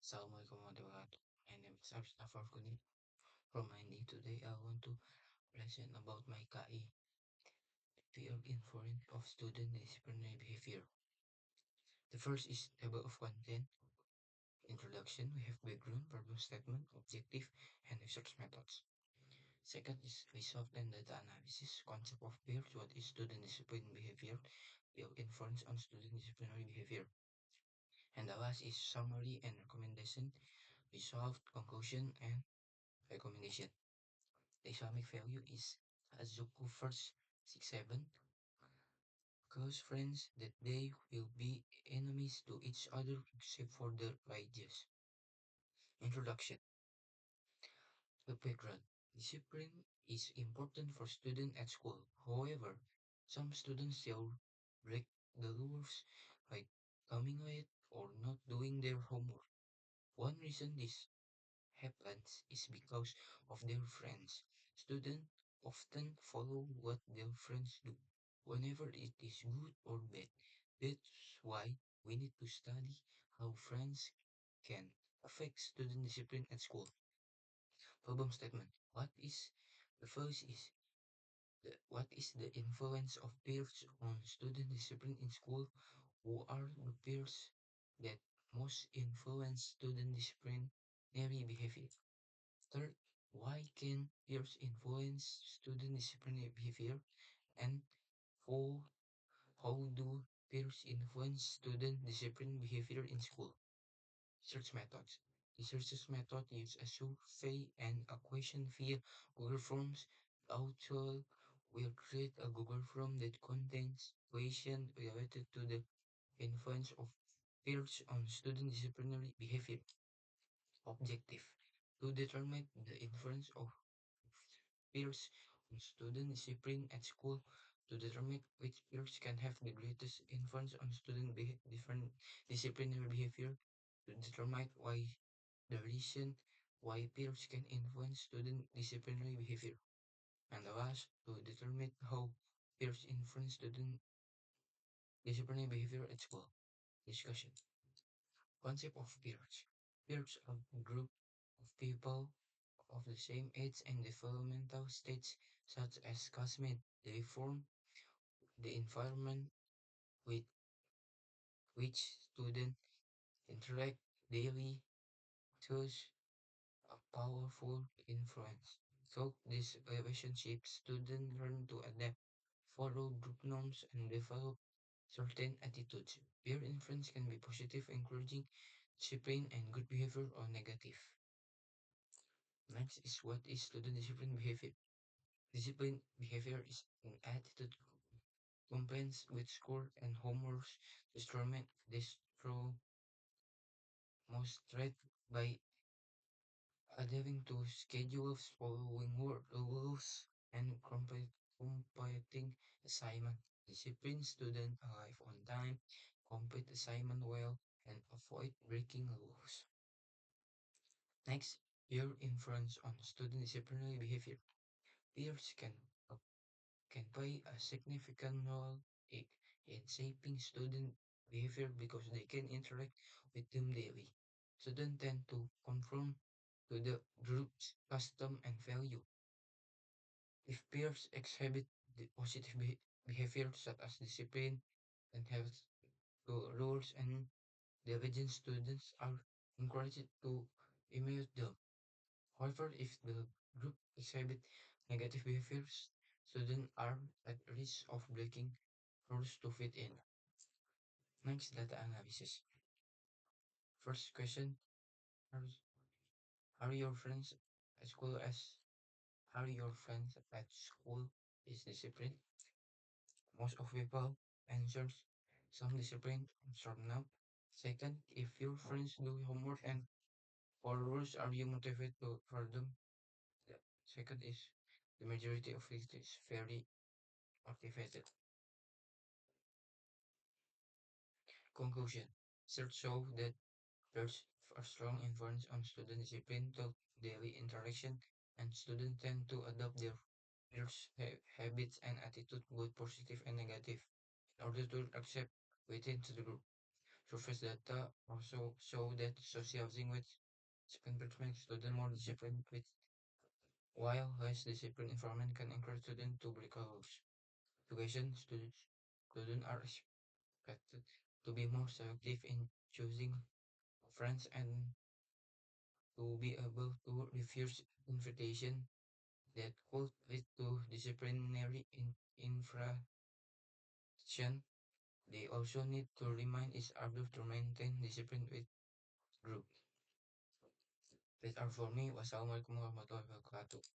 Assalamualaikum warahmatullahi wabarakatuh. My name is Arshafar Kuni from ID. Today I want to present about my KI, fear inference of student disciplinary behavior. The first is table of content, introduction, we have background, problem statement, objective, and research methods. Second is result and data analysis, concept of peers, what is student discipline behavior, fear inference on student disciplinary behavior. And the last is summary and recommendation, result, conclusion, and recommendation. The Islamic value is Azuku first 6-7 close friends that they will be enemies to each other except for the righteous. Introduction. The background. Discipline is important for students at school. However, some students still break the rules by coming late or not doing their homework. One reason this happens is because of their friends. Students often follow what their friends do, whenever it is good or bad. That's why we need to study how friends can affect student discipline at school. Problem statement. The first is what is the influence of peers on student discipline in school? Who are the peers that most influence student disciplinary behavior? Third, why can peers influence student disciplinary behavior? And four, how do peers influence student discipline behavior in school? Research methods. Research method use a survey and a question via Google Forms. The author will create a Google form that contains questions related to the influence of peers on student disciplinary behavior. Objective. To determine the influence of peers on student discipline at school, to determine which peers can have the greatest influence on student different disciplinary behavior, to determine why the reason why peers can influence student disciplinary behavior, and the last, to determine how peers influence student disciplinary behavior at school. Discussion. Concept of peers. Peers are a group of people of the same age and developmental stage, such as classmates. They form the environment with which students interact daily, thus a powerful influence. Through this relationship, students learn to adapt, follow group norms, and develop certain attitudes. Peer influence can be positive, encouraging discipline and good behavior, or negative. Next is what is student discipline behavior. Discipline behavior is an attitude compliance with school and homework demonstrated by adhering to schedules, following work rules, and completing assignment. Discipline student arrive on time, complete assignment well, and avoid breaking rules. Next, peer influence on student disciplinary behavior. Peers can play a significant role in shaping student behavior because they can interact with them daily. Students tend to conform to the group's custom and value. If peers exhibit the positive behavior such as discipline and have rules and diligent, students are encouraged to imitate them. However, if the group exhibit negative behaviors, students are at risk of breaking rules to fit in. Next, data analysis. First question, are, are your friends at school as are your friends at school is disciplined? Most of people answers some discipline, some not. Second, if your friends do homework and follow rules, are you motivated for them? The second is the majority of it is very motivated. Conclusion. Research show that there's a strong influence on student discipline through daily interaction, and students tend to adopt their peers' habits and attitude, both positive and negative, in order to accept within the group. Surface data also show that socializing with disciplined makes students more disciplined, while less disciplined environment can encourage students to break rules. Education students are expected to be more selective in choosing friends and to be able to refuse invitation that could lead to disciplinary infraction. They also need to remind each other to maintain discipline with group. That are for me. Wassalamualaikum warahmatullahi wabarakatuh.